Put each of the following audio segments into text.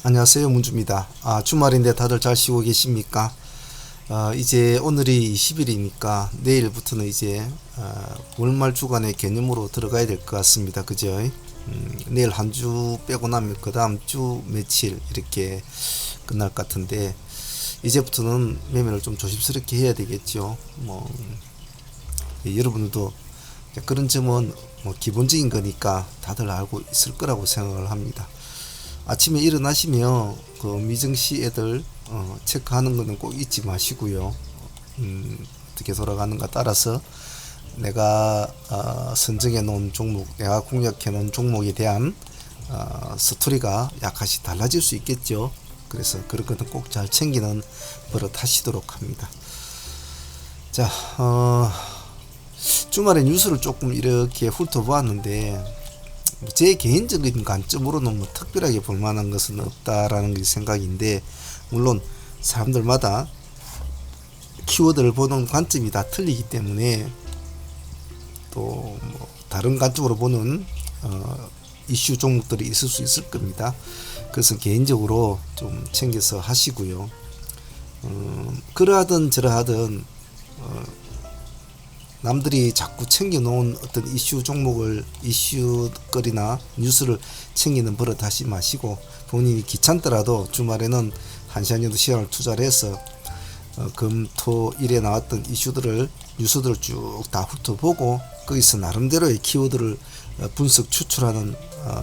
안녕하세요, 문주입니다. 주말인데 다들 잘 쉬고 계십니까? 이제 오늘이 20일이니까 내일부터는 이제 월말 주간의 개념으로 들어가야 될 것 같습니다. 그죠? 내일 한 주 빼고 나면 그 다음 주 며칠 이렇게 끝날 것 같은데, 이제부터는 매매를 좀 조심스럽게 해야 되겠죠. 여러분들도 그런 점은 기본적인 거니까 다들 알고 있을 거라고 생각을 합니다. 아침에 일어나시면 그 미증시 애들 체크하는 거는 꼭 잊지 마시고요. 어떻게 돌아가는가 따라서 내가 선정해 놓은 종목, 내가 공략해 놓은 종목에 대한 스토리가 약간씩 달라질 수 있겠죠. 그래서 그런 것은 꼭 잘 챙기는 버릇 하시도록 합니다. 자, 주말에 뉴스를 조금 이렇게 훑어보았는데, 제 개인적인 관점으로는 특별하게 볼만한 것은 없다라는 게 생각인데, 물론 사람들마다 키워드를 보는 관점이 다 틀리기 때문에 또 다른 관점으로 보는 이슈 종목들이 있을 수 있을 겁니다. 그래서 개인적으로 좀 챙겨서 하시고요. 그러하든 저러하든 남들이 자꾸 챙겨놓은 어떤 이슈 종목을, 이슈거리나 뉴스를 챙기는 버릇 하지 마시고, 본인이 귀찮더라도 주말에는 한 시간 정도 시간을 투자를 해서 금, 토, 일에 나왔던 이슈들을, 뉴스들을 쭉 다 훑어보고 거기서 나름대로의 키워드를 분석 추출하는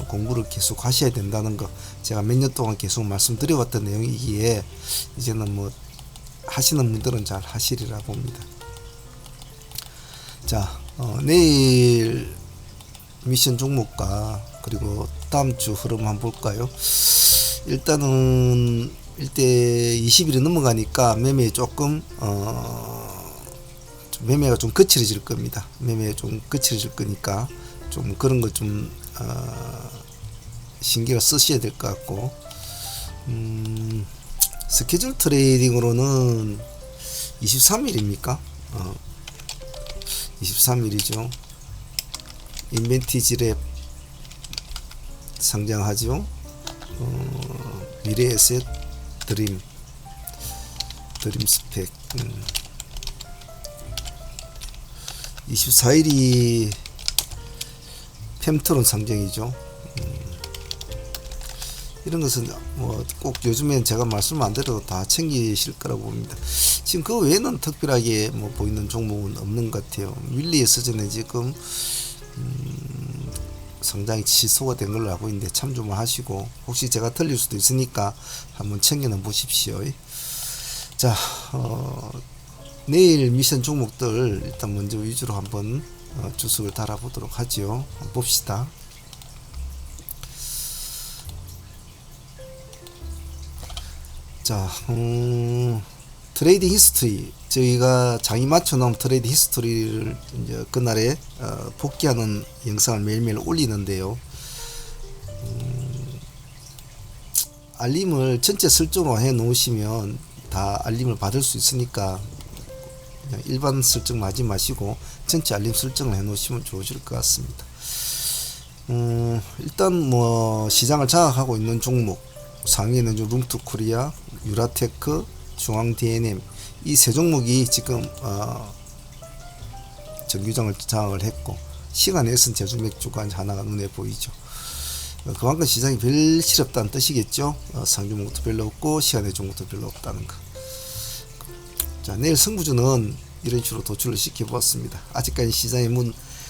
공부를 계속 하셔야 된다는 거, 제가 몇 년 동안 계속 말씀드려왔던 내용이기에 이제는 하시는 분들은 잘 하시리라 봅니다. 자, 내일 미션 종목과 그리고 다음 주 흐름 한번 볼까요? 일단은 일대 20일이 넘어가니까 매매에 조금 매매가 좀 거칠어질 겁니다. 매매 좀 거칠어질 거니까 좀 그런 거 좀 신경을 쓰셔야 될 것 같고, 스케줄 트레이딩으로는 23일입니까? 23일이죠. 인벤티지랩 상장하죠. 미래에셋 드림 스펙. 24일이 펨트론 상장이죠. 이런 것은 꼭 요즘엔 제가 말씀 안 드려도 다 챙기실 거라고 봅니다. 지금 그 외에는 특별하게 보이는 종목은 없는 것 같아요. 윌리에서전에 지금 상당히 취소가 된 걸로 알고 있는데 참조만 하시고, 혹시 제가 틀릴 수도 있으니까 한번 챙겨는 보십시오. 자, 내일 미션 종목들 일단 먼저 위주로 한번 주석을 달아보도록 하죠. 한번 봅시다. 자, 트레이딩 히스토리, 저희가 장이 맞춰놓은 트레이딩 히스토리를 이제 그날에 복귀하는 영상을 매일매일 올리는데요. 알림을 전체 설정으로 해 놓으시면 다 알림을 받을 수 있으니까 그냥 일반 설정 하지 마시고 전체 알림 설정을 해 놓으시면 좋으실 것 같습니다. 일단 시장을 장악하고 있는 종목, 상위에는 룸투코리아, 유라테크, 중앙 D&M, 이 세 종목이 지금 정규장을 장악을 했고, 시간에선 제주맥주가 하나가 눈에 보이죠. 그만큼 시장이 별 실없다는 뜻이겠죠. 상주목도 별로 없고 시간의 종목도 별로 없다는 거. 자, 내일 승부주는 이런 식으로 도출을 시켜보았습니다. 아직까지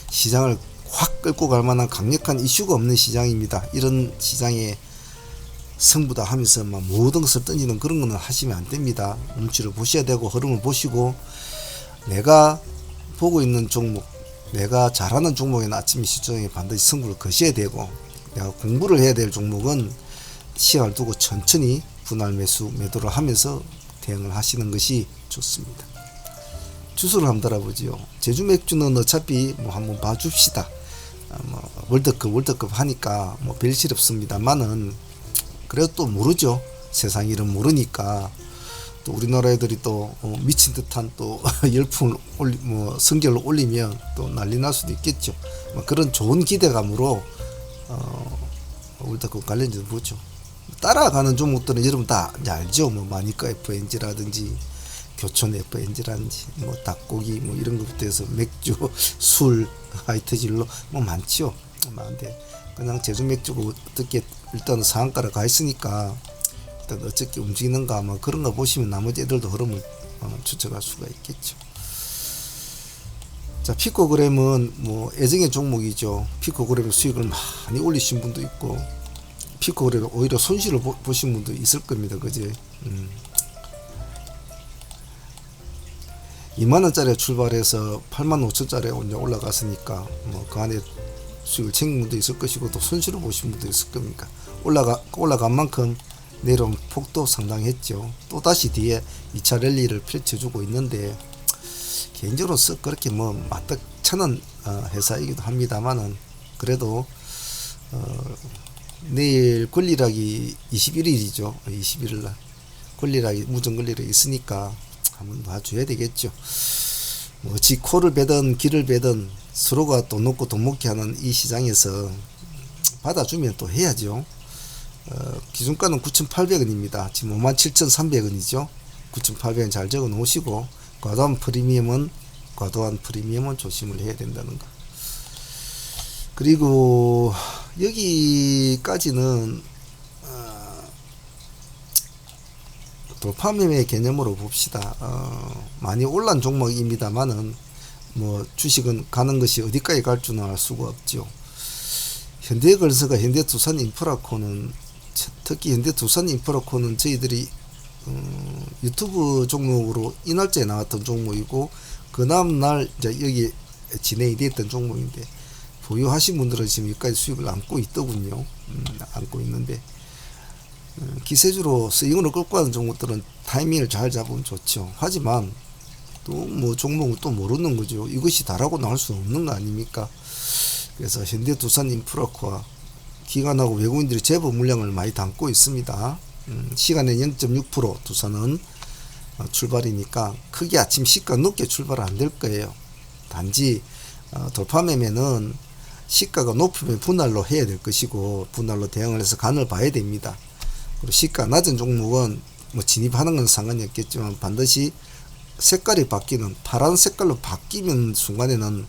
시장을 확 끌고 갈 만한 강력한 이슈가 없는 시장입니다. 이런 시장에 승부다 하면서 모든 것을 던지는 그런 거는 하시면 안 됩니다. 눈치를 보셔야 되고 흐름을 보시고, 내가 보고 있는 종목, 내가 잘하는 종목에는 아침 시장에 반드시 승부를 거셔야 되고, 내가 공부를 해야 될 종목은 시간을 두고 천천히 분할 매도를 하면서 대응을 하시는 것이 좋습니다. 주소를 한번 달아보지요. 제주맥주는 어차피 한번 봐줍시다. 월드컵 하니까 별 없습니다만은, 그래도 또 모르죠. 세상 일은 모르니까 또 우리나라 애들이 또 미친 듯한 또 열풍을 성결을 올리면 또 난리 날 수도 있겠죠. 그런 좋은 기대감으로 월드컵 관련주도 보죠. 따라가는 종목들은 여러분 다 이제 알죠. 뭐 마니까 FNG라든지 교촌 FNG라든지 뭐 닭고기 뭐 이런 것부터 해서 맥주, 술, 하이트진로 뭐 많죠. 많은데 그냥 제주 맥주가 어떻게 일단은 상한가로 가 있으니까 일단 어떻게 움직이는가 뭐 그런 거 보시면 나머지 애들도 흐름을 추측할 수가 있겠죠. 자, 피코그램은 뭐 애정의 종목이죠. 피코그램 수익을 많이 올리신 분도 있고 피코그램 오히려 손실을 보신 분도 있을 겁니다. 그지? 2만원짜리 출발해서 85,000짜리 올라갔으니까 뭐 그 안에 수익을 챙긴 분도 있을 것이고 또 손실을 보신 분도 있을 겁니까. 올라간 만큼 내려온 폭도 상당했죠. 또 다시 뒤에 2차 랠리를 펼쳐주고 있는데 개인적으로 그렇게 뭐 마뜩찮은 회사이기도 합니다만은 그래도 내일 권리락이 21일이죠. 21일날 권리락이 무정 권리락이 있으니까 한번 봐줘야 되겠죠. 뭐 어찌 코를 베든 길을 베든 서로가 돈 놓고 돈 먹게 하는 이 시장에서 받아주면 또 해야죠. 기준가는 9,800원입니다. 지금 57,300원이죠. 9,800원 잘 적어 놓으시고 과도한 프리미엄은 조심을 해야 된다는 거. 그리고 여기까지는 돌파매매 개념으로 봅시다. 많이 올란 종목입니다만은 뭐 주식은 가는 것이 어디까지 갈 줄은 알 수가 없죠. 현대건설과 현대두산인프라코는 특히 현대두산인프라코는 저희들이 유튜브 종목으로 이날짜에 나왔던 종목이고 그 다음날 이제 여기 진행이 됐던 종목인데 보유하신 분들은 지금 여기까지 수익을 안고 있더군요. 안고 있는데 기세주로 스윙으로 끌고 가는 종목들은 타이밍을 잘 잡으면 좋죠. 하지만 또 뭐 종목을 또 모르는 거죠. 이것이 다라고 나올 수 없는 거 아닙니까? 그래서 현대두산인프라코와 기관하고 외국인들이 제법 물량을 많이 담고 있습니다. 시간에 0.6% 두산은 출발이니까 크게 아침 시가 높게 출발 안 될 거예요. 단지 돌파 매매는 시가가 높으면 분할로 해야 될 것이고 분할로 대응을 해서 간을 봐야 됩니다. 그리고 시가 낮은 종목은 뭐 진입하는 건 상관이 없겠지만 반드시 색깔이 바뀌는 파란 색깔로 바뀌는 순간에는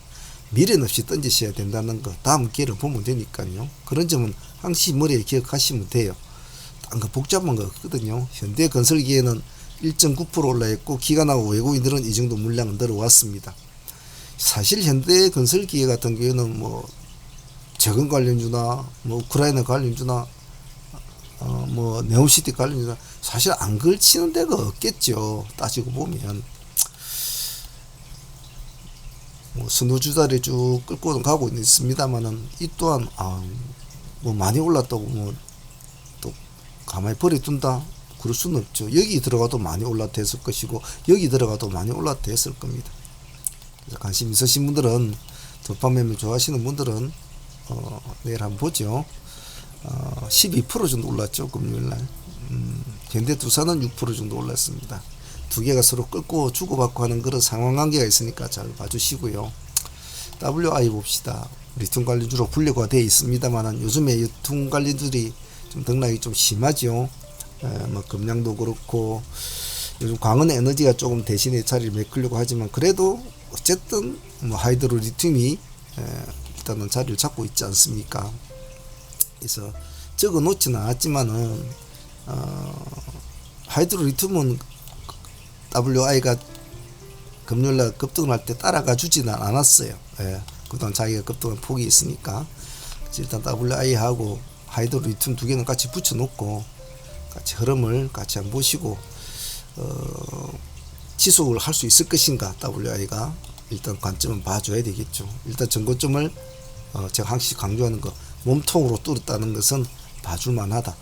미련 없이 던지셔야 된다는 거 다음 기회를 보면 되니까요. 그런 점은 항시 머리에 기억하시면 돼요. 딴 거 복잡한 거 없거든요. 현대건설기에는 1.9% 올라있고 기관하고 외국인들은 이 정도 물량은 들어왔습니다. 사실 현대건설기계 같은 경우에는 뭐 재건 관련주나 뭐 우크라이나 관련주나 뭐 네옴시티 관련주나 사실 안 걸치는 데가 없겠죠. 따지고 보면 뭐 선호주자리 쭉 끌고는 가고 있습니다만은 이 또한 뭐 많이 올랐다고 뭐 또 가만히 버려둔다 그럴 수는 없죠. 여기 들어가도 많이 올랐다 했을 것이고 여기 들어가도 많이 올랐다 했을 겁니다. 그래서 관심 있으신 분들은 돌파 매매 좋아하시는 분들은 내일 한번 보죠. 12% 정도 올랐죠. 금요일날. 현대두산은 6% 정도 올랐습니다. 두 개가 서로 끌고 주고받고 하는 그런 상황 관계가 있으니까 잘 봐주시고요. WI 봅시다. 리튬 관련주로 분류가 되어 있습니다만 요즘에 유통 관련주들이 좀 등락이 좀 심하죠. 뭐 금량도 그렇고 요즘 광원 에너지가 조금 대신에 자리를 메꾸려고 하지만 그래도 어쨌든 뭐 하이드로 리튬이 일단은 자리를 잡고 있지 않습니까? 그래서 적어 놓지는 않았지만은 하이드로 리튬은 WI가 금요일날 급등을 할 때 따라가 주지는 않았어요. 그동안 자기가 급등한 폭이 있으니까 일단 WI하고 하이드로 리튬 두 개는 같이 붙여 놓고 같이 흐름을 같이 한번 보시고 지속을 할 수 있을 것인가 WI가 일단 관점은 봐줘야 되겠죠. 일단 전고점을 제가 항상 강조하는 거 몸통으로 뚫었다는 것은 봐줄만 하다.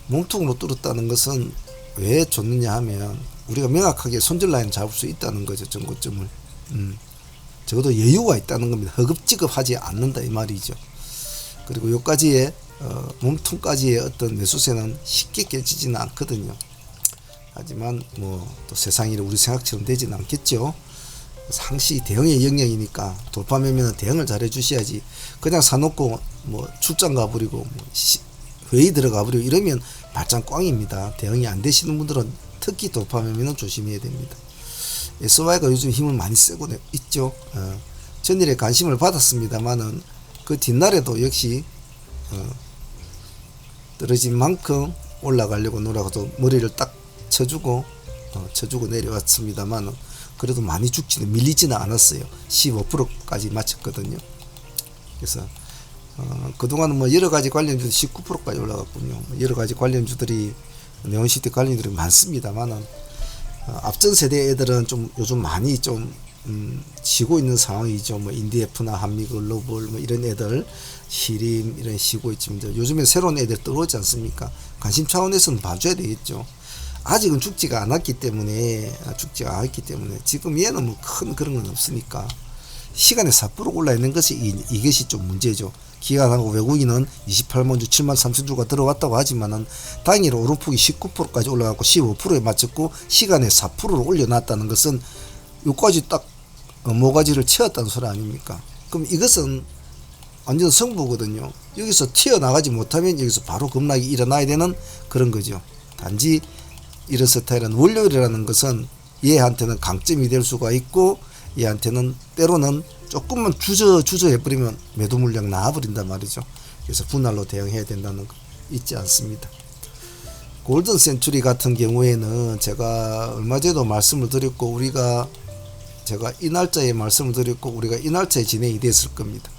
몸통으로 뚫었다는 것은 왜 좋느냐 하면 우리가 명확하게 손절 라인을 잡을 수 있다는 거죠. 전고점을 적어도 여유가 있다는 겁니다. 허겁지겁하지 않는다 이 말이죠. 그리고 요까지의 몸통까지의 어떤 매수세는 쉽게 깨지지는 않거든요. 하지만 뭐 또 세상이 우리 생각처럼 되지는 않겠죠. 상시 대응의 영역이니까 돌파 매매는 대응을 잘해 주셔야지 그냥 사놓고 뭐 출장 가버리고 뭐 회의 들어가 버리고 이러면 발장 꽝입니다. 대응이 안 되시는 분들은 특히 도파민은 조심해야 됩니다. SY가 요즘 힘을 많이 쓰고 있죠. 전일에 관심을 받았습니다만은 그 뒷날에도 역시 떨어진 만큼 올라가려고 노력해서 머리를 딱 쳐주고 내려왔습니다만은 그래도 많이 죽지는 밀리지는 않았어요. 15%까지 마쳤거든요. 그래서 그동안은 뭐 여러가지 관련주들 19%까지 올라갔군요. 여러가지 관련주들이 네온시티 관련주들이 많습니다만은 앞전 세대 애들은 좀 요즘 많이 좀 쉬고 있는 상황이죠. 뭐 인디에프나 한미글로벌 뭐 이런 애들 시림 이런 쉬고 있지만 요즘에 새로운 애들 들어오지 않습니까? 관심 차원에서는 봐줘야 되겠죠. 아직은 죽지가 않았기 때문에 지금 얘는 뭐 큰 그런 건 없으니까 시간에 4% 올라 있는 것이 이것이 좀 문제죠. 기관하고 외국인은 28만 주 7만 3천 주가 들어왔다고 하지만은 당일 오름폭이 19%까지 올라가고 15%에 맞췄고 시간에 4%를 올려놨다는 것은 요까지 딱 모가지를 채웠다는 소리 아닙니까? 그럼 이것은 완전 승부거든요. 여기서 튀어나가지 못하면 여기서 바로 급락이 일어나야 되는 그런 거죠. 단지 이런 스타일은 월요일이라는 것은 얘한테는 강점이 될 수가 있고 얘한테는 때로는 조금만 주저 해버리면 매도 물량 나와버린단 말이죠. 그래서 분할로 대응해야 된다는 거 잊지 않습니다. 골든 센츄리 같은 경우에는 제가 얼마 전에도 말씀을 드렸고 제가 이 날짜에 말씀을 드렸고 우리가 이 날짜에 진행이 됐을 겁니다.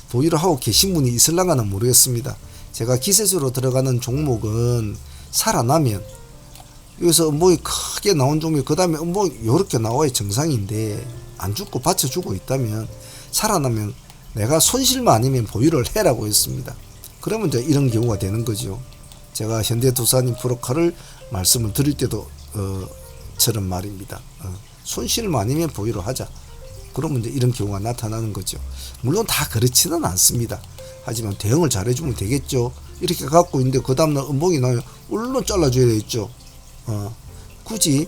보유를 하고 계신 분이 있을랑가는 모르겠습니다. 제가 기세주로 들어가는 종목은 살아나면 여기서 음봉이 크게 나온 종목이 그 다음에 음봉이 요렇게 나와야 정상인데 안 죽고 받쳐주고 있다면 살아나면 내가 손실만 아니면 보유를 해라고 했습니다. 그러면 이제 이런 경우가 되는 거죠. 제가 현대투자님 프로카를 말씀을 드릴 때도 저런 말입니다. 손실만 아니면 보유를 하자. 그러면 이제 이런 경우가 나타나는 거죠. 물론 다 그렇지는 않습니다. 하지만 대응을 잘해주면 되겠죠. 이렇게 갖고 있는데 그 다음날 음봉이 나요. 물론 잘라줘야 되겠죠. 굳이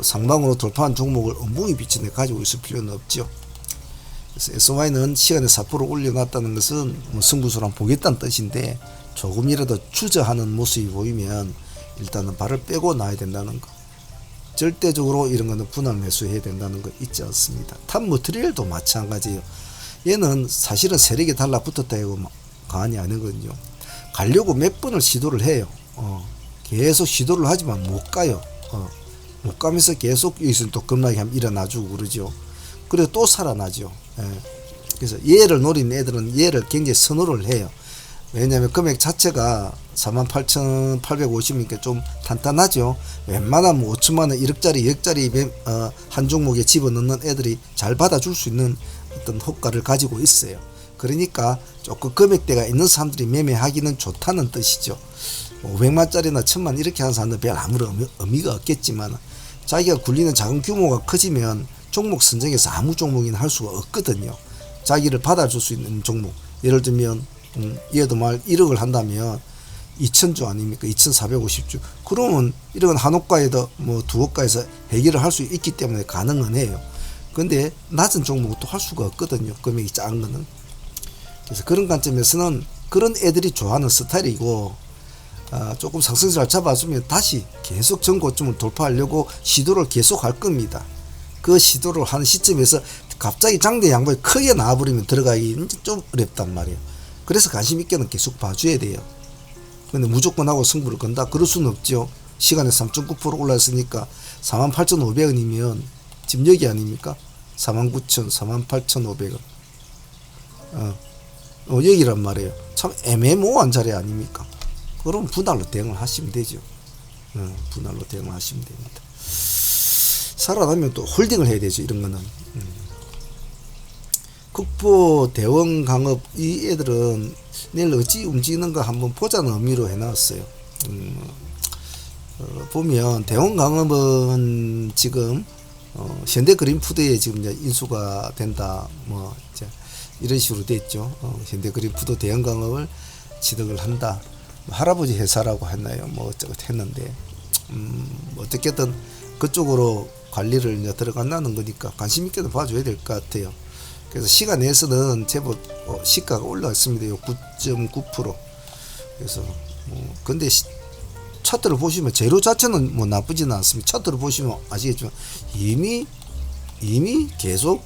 상방으로 돌파한 종목을 음봉이 비치내 가지고 있을 필요는 없죠. 그래서 SY는 시간에 4% 올려놨다는 것은 뭐 승부수랑 보겠다는 뜻인데 조금이라도 주저하는 모습이 보이면 일단은 발을 빼고 나야 된다는 거. 절대적으로 이런 거는 분할 매수해야 된다는 거 잊지 않습니다. 탑머트리얼도 마찬가지예요. 얘는 사실은 세력이 달라붙었다 해도 과언이 아니거든요. 가려고 몇 번을 시도를 해요. 계속 시도를 하지만 못 가요. 못 가면서 계속 여기서 또 급락이 한번 일어나주고 그러죠. 그래서 또 살아나죠. 그래서 얘를 노리는 애들은 얘를 굉장히 선호를 해요. 왜냐하면 금액 자체가 48,850이니까 좀 탄탄하죠. 웬만하면 5천만원 1억짜리 2억짜리 한 종목에 집어넣는 애들이 잘 받아줄 수 있는 어떤 효과를 가지고 있어요. 그러니까 조금 금액대가 있는 사람들이 매매하기는 좋다는 뜻이죠. 500만짜리나 1000만 이렇게 하는 사람들은 별 아무런 의미가 없겠지만 자기가 굴리는 작은 규모가 커지면 종목 선정에서 아무 종목이나 할 수가 없거든요. 자기를 받아줄 수 있는 종목, 예를 들면 얘도 말 1억을 한다면 2000주 아닙니까? 2450주. 그러면 1억은 한옥가에도 뭐 두옥가에서 해결을 할 수 있기 때문에 가능은 해요. 근데 낮은 종목은 또 할 수가 없거든요. 금액이 작은 거는. 그래서 그런 관점에서는 그런 애들이 좋아하는 스타일이고 조금 상승세를 잡아주면 다시 계속 전고점을 돌파하려고 시도를 계속 할 겁니다. 그 시도를 하는 시점에서 갑자기 장대 양봉이 크게 나와버리면 들어가기 좀 어렵단 말이에요. 그래서 관심 있게는 계속 봐줘야 돼요. 근데 무조건 하고 승부를 건다? 그럴 수는 없죠. 시간에 3.9% 올랐으니까 48,500원이면 지금 여기 아닙니까? 49,000, 48,500원. 여기란 말이에요. 참 애매모호한 자리 아닙니까? 그럼 분할로 대응을 하시면 되죠. 분할로 대응을 하시면 됩니다. 살아나면 또 홀딩을 해야 되죠. 이런 거는. 국보, 대원, 강업 이 애들은 내일 어찌 움직이는가 한번 보자는 의미로 해놨어요. 보면 대원, 강업은 지금 현대그린푸드에 지금 이제 인수가 된다. 뭐 이제 이런 식으로 됐죠. 현대그린푸드 대원, 강업을 취득을 한다. 할아버지 회사라고 했나요? 뭐 어쩌고 했는데 어떻게든 그쪽으로 관리를 이제 들어간다는 거니까 관심 있게도 봐줘야 될 것 같아요. 그래서 시간 내에서는 제법 시가가 올라왔습니다. 9.9%. 그래서 근데 차트를 보시면 재료 자체는 뭐 나쁘지는 않습니다. 차트를 보시면 아시겠지만 이미 계속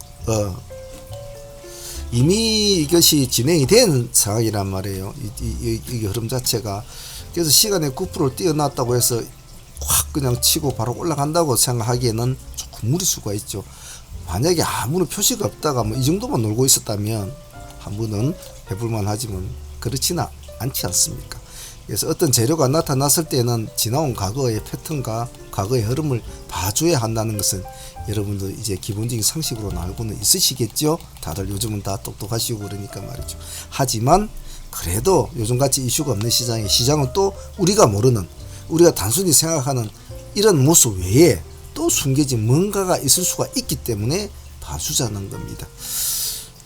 이미 이것이 진행이 된 상황이란 말이에요. 이 흐름 자체가. 그래서 시간의 9%를 뛰어났다고 해서 확 그냥 치고 바로 올라간다고 생각하기에는 조금 무리수가 있죠. 만약에 아무런 표시가 없다가 뭐 이 정도만 놀고 있었다면 한 번은 해볼만 하지만 그렇지는 않지 않습니까? 그래서 어떤 재료가 나타났을 때는 지나온 과거의 패턴과 과거의 흐름을 봐줘야 한다는 것은 여러분도 이제 기본적인 상식으로 알고는 있으시겠죠? 다들 요즘은 다 똑똑하시고 그러니까 말이죠. 하지만 그래도 요즘같이 이슈가 없는 시장은 또 우리가 모르는, 우리가 단순히 생각하는 이런 모습 외에 또 숨겨진 뭔가가 있을 수가 있기 때문에 봐주자는 겁니다.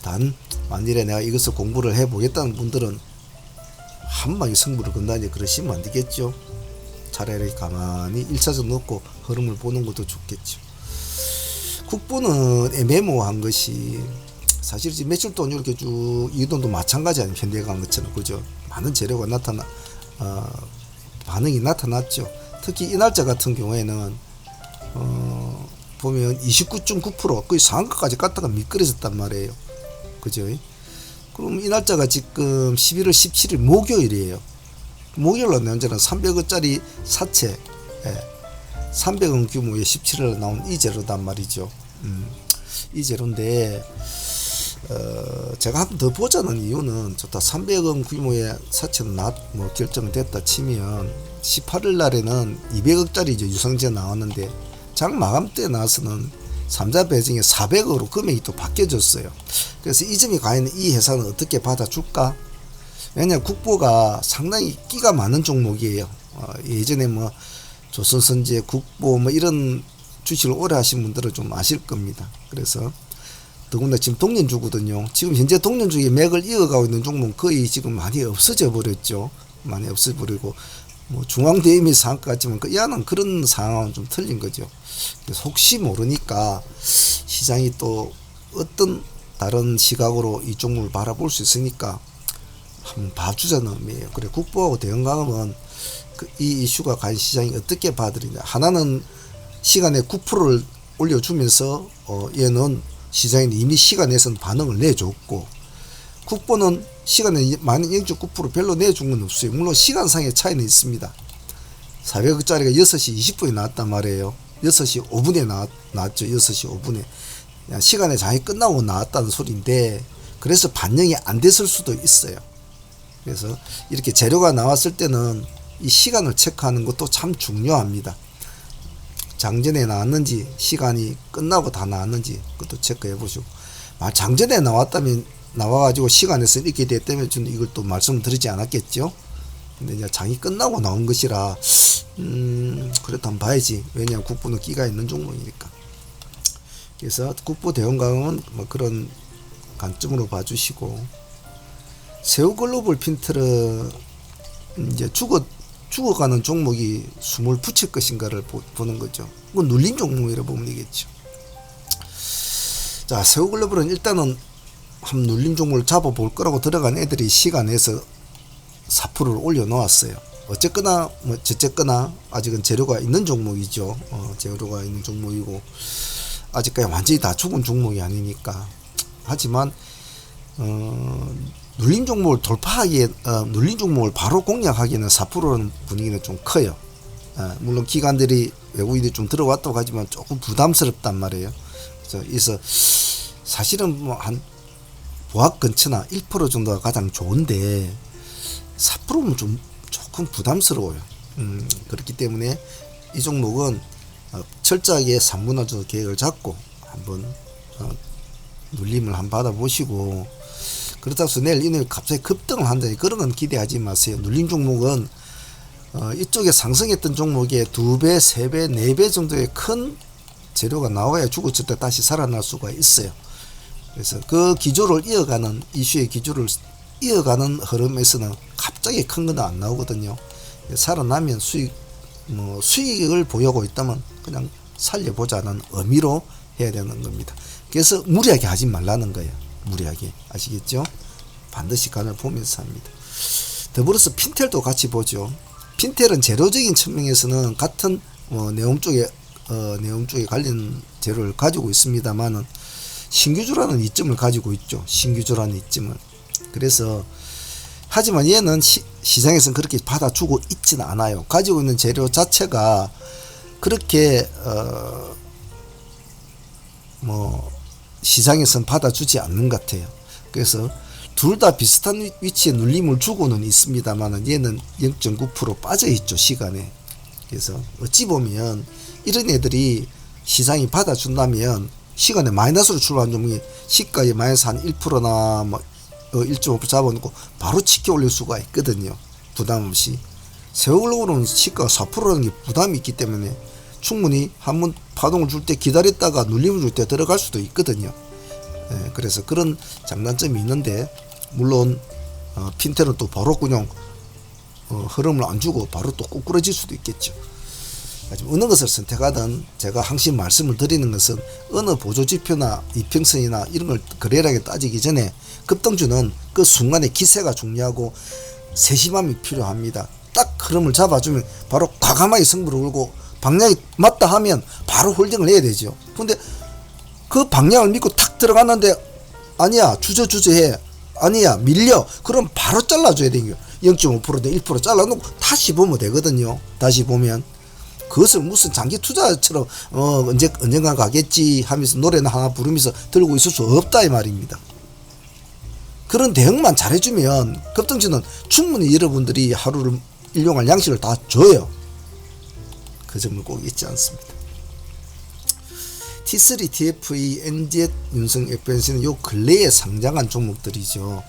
단 만일에 내가 이것을 공부를 해보겠다는 분들은 한 방에 승부를 건다니 그러시면 안 되겠죠. 차라리 가만히 1차전 놓고 흐름을 보는 것도 좋겠죠. 국보는 애매모호한 것이 사실 지금 며칠 동안 이렇게 쭉 이동도 마찬가지 아니면 현대간 것처럼 그죠. 많은 재료가 반응이 나타났죠. 특히 이 날짜 같은 경우에는 보면 29.9% 거의 상한가까지 갔다가 미끄러졌단 말이에요. 그죠? 그럼 이 날짜가 지금 11월 17일 목요일이에요. 목요일날 언제는 300원짜리 사채 300원 규모의 17일 나온 이 재료단 말이죠. 이 재료인데 제가 한 번 더 보자는 이유는 좋다. 300원 규모의 사채는 뭐 결정됐다 치면 18일 날에는 200억짜리 유상제 나왔는데 장 마감 때 나서는 3자 배정에 400억으로 금액이 또 바뀌어졌어요. 그래서 이 점이 과연 이 회사는 어떻게 받아줄까? 왜냐하면 국보가 상당히 끼가 많은 종목이에요. 예전에 뭐 조선선제, 국보 뭐 이런 주식을 오래 하신 분들은 좀 아실 겁니다. 그래서 더군다나 지금 동년주거든요. 지금 현재 동년주의 맥을 이어가고 있는 종목은 거의 지금 많이 없어져 버렸죠. 많이 없어버리고 뭐 중앙대임이 상한가 같지만 그 이하는 그런 상황은 좀 틀린 거죠. 그래서 혹시 모르니까 시장이 또 어떤 다른 시각으로 이 종목을 바라볼 수 있으니까 한번 봐주자는 의미예요. 그래 국보하고 대형강음은 이 이슈가 과연 시장이 어떻게 받아들이냐. 하나는 시간에 9%를 올려주면서 얘는 시장에 이미 시간에선 반응을 내줬고, 국보는 시간에 많은 0.9% 별로 내준 건 없어요. 물론 시간상의 차이는 있습니다. 400억짜리가 6시 20분에 나왔단 말이에요. 6시 5분에 나왔죠. 6시 5분에. 시간에 장이 끝나고 나왔다는 소리인데, 그래서 반영이 안 됐을 수도 있어요. 그래서 이렇게 재료가 나왔을 때는 이 시간을 체크하는 것도 참 중요합니다. 장전에 나왔는지 시간이 끝나고 다 나왔는지 그것도 체크해 보시고, 장전에 나왔다면 나와가지고 시간에서 이렇게 됐다면 저는 이걸 또 말씀드리지 않았겠죠. 근데 이제 장이 끝나고 나온 것이라 그래도 한번 봐야지. 왜냐하면 국보는 끼가 있는 종목이니까. 그래서 국보 대형강은 뭐 그런 관점으로 봐주시고, 세우글로벌 핀트를 이제 죽어가는 종목이 숨을 붙일 것인가를 보는 거죠. 그건 눌린 종목이라 보면 되겠죠. 자, 세우글로벌은 일단은 한 눌린 종목을 잡아볼 거라고 들어간 애들이 시간에서 4%를 올려놓았어요. 어쨌거나 뭐 저쨌거나 아직은 재료가 있는 종목이죠. 재료가 있는 종목이고 아직까지 완전히 다 죽은 종목이 아니니까. 하지만 눌린 종목을 돌파하기에 눌린 종목을 바로 공략하기에는 4%는 분위기는 좀 커요. 물론 기관들이 외국인들이 좀 들어왔다고 하지만 조금 부담스럽단 말이에요. 그래서 사실은 뭐 한 보합 근처나 1% 정도가 가장 좋은데 4%면 좀 조금 부담스러워요. 그렇기 때문에 이 종목은 철저하게 3분할 정도 계획을 잡고 한번 눌림을 한번 받아보시고, 그렇다고 해서 내일 이날 갑자기 급등을 한다니 그런 건 기대하지 마세요. 눌린 종목은 이쪽에 상승했던 종목에 2배, 3배, 4배 정도의 큰 재료가 나와야 죽었을 때 다시 살아날 수가 있어요. 그래서 그 기조를 이어가는, 이슈의 기조를 이어가는 흐름에서는 갑자기 큰 건 안 나오거든요. 살아나면 수익을 보유하고 있다면 그냥 살려보자는 의미로 해야 되는 겁니다. 그래서 무리하게 하지 말라는 거예요. 무리하게. 아시겠죠? 반드시 간을 보면서 합니다. 더불어서 핀텔도 같이 보죠. 핀텔은 재료적인 측면에서는 같은 네옴 쪽에 관련 재료를 가지고 있습니다만은 신규주라는 이점을 가지고 있죠. 신규주라는 이점을. 그래서 하지만 얘는 시장에서는 그렇게 받아주고 있지는 않아요. 가지고 있는 재료 자체가 그렇게 시장에서는 받아주지 않는 것 같아요. 그래서 둘 다 비슷한 위치에 눌림을 주고는 있습니다만 얘는 0.9% 빠져 있죠, 시간에. 그래서 어찌 보면 이런 애들이 시장이 받아준다면 시간에 마이너스로 출발한 종목이 시가에 마이너스 한 1%나 1.5% 잡아놓고 바로 치켜 올릴 수가 있거든요, 부담 없이. 세월호는 시가가 4%라는 게 부담이 있기 때문에 충분히 한번 파동을 줄 때 기다렸다가 눌림을 줄 때 들어갈 수도 있거든요. 그래서 그런 장단점이 있는데, 물론 핀텔은 또 바로 그냥 흐름을 안 주고 바로 또 꼬꾸라질 수도 있겠죠. 어느 것을 선택하든 제가 항상 말씀을 드리는 것은 어느 보조지표나 이평선이나 이런 걸 거래량에 따지기 전에 급등주는 그 순간의 기세가 중요하고 세심함이 필요합니다. 딱 흐름을 잡아주면 바로 과감하게 승부를 걸고 방향이 맞다 하면 바로 홀딩을 해야 되죠. 근데 그 방향을 믿고 탁 들어갔는데 아니야, 주저해, 아니야, 밀려, 그럼 바로 잘라줘야 되죠. 0.5%든 1% 잘라놓고 다시 보면 되거든요. 다시 보면 그것을 무슨 장기 투자처럼 언젠가 가겠지 하면서 노래나 하나 부르면서 들고 있을 수 없다 이 말입니다. 그런 대응만 잘해주면 급등주는 충분히 여러분들이 하루를 일용할 양식을 다 줘요. 그 점을 꼭 잊지 않습니다. T3, TFE, NZ, 윤성, FNC는 요 근래에 상장한 종목들이죠.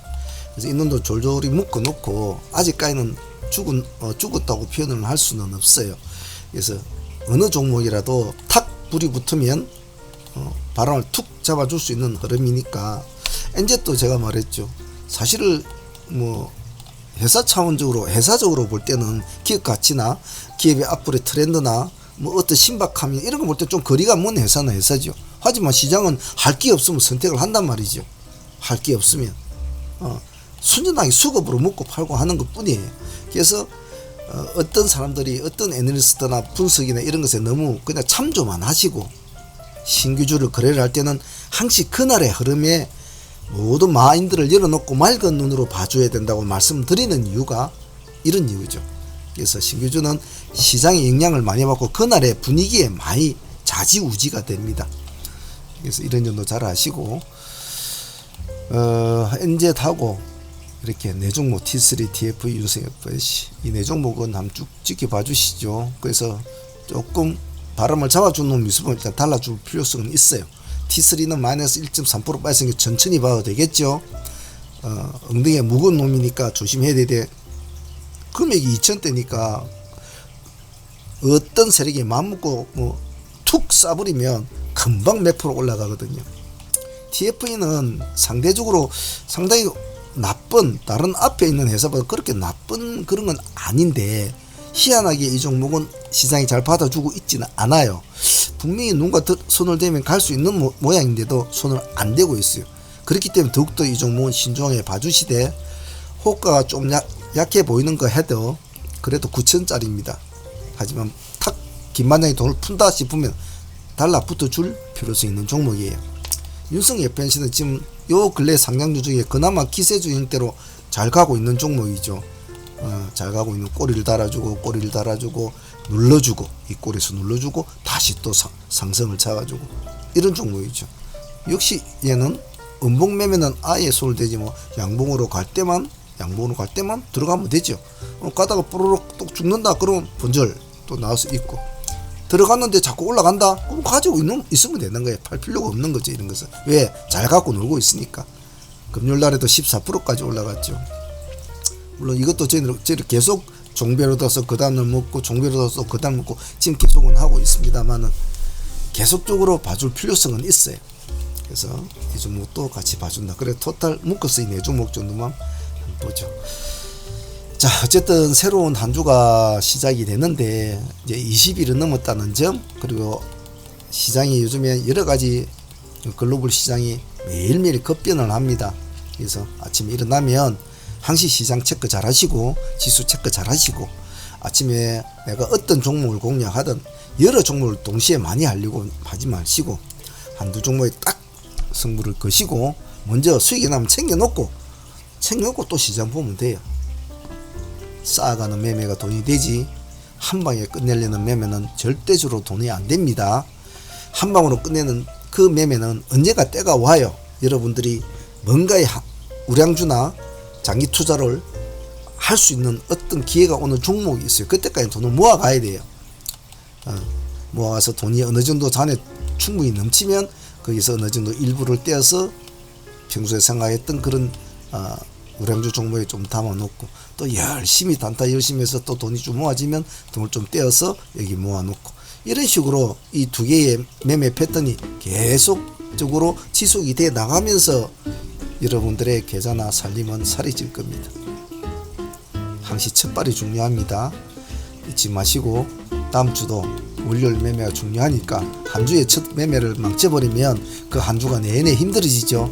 그래서 이놈도 졸졸이 묶어놓고 아직까지는 죽었다고 표현을 할 수는 없어요. 그래서 어느 종목이라도 탁 불이 붙으면 바람을 툭 잡아줄 수 있는 흐름이니까. NZ도 제가 말했죠. 사실은 회사 차원적으로 회사적으로 볼 때는 기업 가치나 기업의 앞으로의 트렌드나 어떤 신박함이 이런 거 볼 때 좀 거리가 먼 회사는 회사죠. 하지만 시장은 할 게 없으면 선택을 한단 말이죠. 할 게 없으면 순전하게 수급으로 먹고 팔고 하는 것 뿐이에요. 그래서 어떤 사람들이 어떤 애널리스트나 분석이나 이런 것에 너무 그냥 참조만 하시고 신규주를 거래를 할 때는 항상 그날의 흐름에 모든 마인드를 열어놓고 맑은 눈으로 봐줘야 된다고 말씀드리는 이유가 이런 이유죠. 그래서 신규주는 시장의 영향을 많이 받고 그날의 분위기에 많이 좌지우지가 됩니다. 그래서 이런 점도 잘 아시고 NZ하고 이렇게 네 종목 T3, TF, 윤성, FNC 이 네 종목은 한번 쭉 지켜봐 주시죠. 그래서 조금 바람을 잡아주는 놈이 있으면 일단 달라줄 필요성은 있어요. T3는 마이너스 1.3% 빠졌으니까 천천히 봐도 되겠죠. 엉덩이에 무거운 놈이니까 조심해야 돼. 금액이 2,000대니까 어떤 세력이 마음먹고 툭 쏴버리면 금방 몇 프로 올라가거든요. TFE는 상대적으로 상당히 나쁜, 다른 앞에 있는 회사보다 그렇게 나쁜 그런 건 아닌데 희한하게 이 종목은 시장이 잘 받아주고 있지는 않아요. 분명히 누군가 손을 대면 갈 수 있는 모양인데도 손을 안 대고 있어요. 그렇기 때문에 더욱더 이 종목은 신중하게 봐주시되, 호가가 좀 약해 보이는 거 해도 그래도 9,000짜리입니다. 하지만 탁 김만장이 돈을 푼다 싶으면 달라붙어 줄 필요성이 있는 종목이에요. 윤성 FNC는 지금 요 근래 상장주 중에 그나마 기세주 형태로 잘 가고 있는 종목이죠. 잘 가고 있는, 꼬리를 달아주고 눌러주고 이 꼬리에서 눌러주고 다시 또 상승을 잡아주고 이런 종목이죠. 역시 얘는 음봉매매는 아예 손을 대지 양봉으로 갈 때만 들어가면 되죠. 가다가 뽀로록 또 죽는다 그러면 본절 또 나와서 있고, 들어갔는데 자꾸 올라간다 그럼 가지고 있으면 되는 거예요. 팔 필요가 없는 거죠. 이런 것은 왜? 잘 갖고 놀고 있으니까. 금요일날에도 14%까지 올라갔죠. 물론 이것도 저희는 계속 종배로 둬서 그 다음날 먹고 종배로 둬서 그 다음 먹고 지금 계속은 하고 있습니다만은 계속적으로 봐줄 필요성은 있어요. 그래서 이 종목도 같이 봐준다. 그래 토탈 묶어서 이 네 종목 정도만 보죠. 자, 어쨌든 새로운 한 주가 시작이 되는데 이제 20일은 넘었다는 점, 그리고 시장이 요즘에 여러 가지 글로벌 시장이 매일매일 급변을 합니다. 그래서 아침에 일어나면 항시 시장 체크 잘 하시고 지수 체크 잘 하시고 아침에 내가 어떤 종목을 공략하든 여러 종목을 동시에 많이 하려고 하지 마시고 한두 종목에 딱 승부를 거시고 먼저 수익이 나면 챙겨놓고 또 시장 보면 돼요. 쌓아가는 매매가 돈이 되지 한 방에 끝내려는 매매는 절대적으로 돈이 안 됩니다. 한 방으로 끝내는 그 매매는 언제가 때가 와요. 여러분들이 뭔가에 우량주나 장기 투자를 할 수 있는 어떤 기회가 오는 종목이 있어요. 그때까지 돈을 모아가야 돼요. 모아서 돈이 어느 정도 잔에 충분히 넘치면 거기서 어느 정도 일부를 떼어서 평소에 생각했던 그런 우량주 종목에 좀 담아놓고 또 열심히 단타 열심히 해서 또 돈이 좀 모아지면 돈을 좀 떼어서 여기 모아놓고 이런 식으로 이 두 개의 매매 패턴이 계속적으로 지속이 돼 나가면서 여러분들의 계좌나 살림은 살이 찔 겁니다. 항시 첫발이 중요합니다. 잊지 마시고 다음 주도 월요일 매매가 중요하니까 한 주에 첫 매매를 망쳐버리면 그 한 주가 내내 힘들어지죠.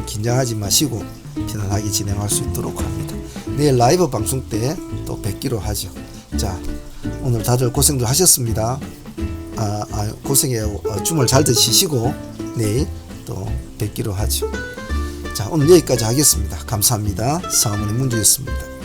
긴장하지 마시고 편안하게 진행할 수 있도록 합니다. 내일 라이브 방송 때 또 뵙기로 하죠. 자, 오늘 다들 고생들 하셨습니다. 고생해요. 주말 잘들 쉬시고 내일 또 뵙기로 하죠. 자, 오늘 여기까지 하겠습니다. 감사합니다. 상암은의 문주였습니다.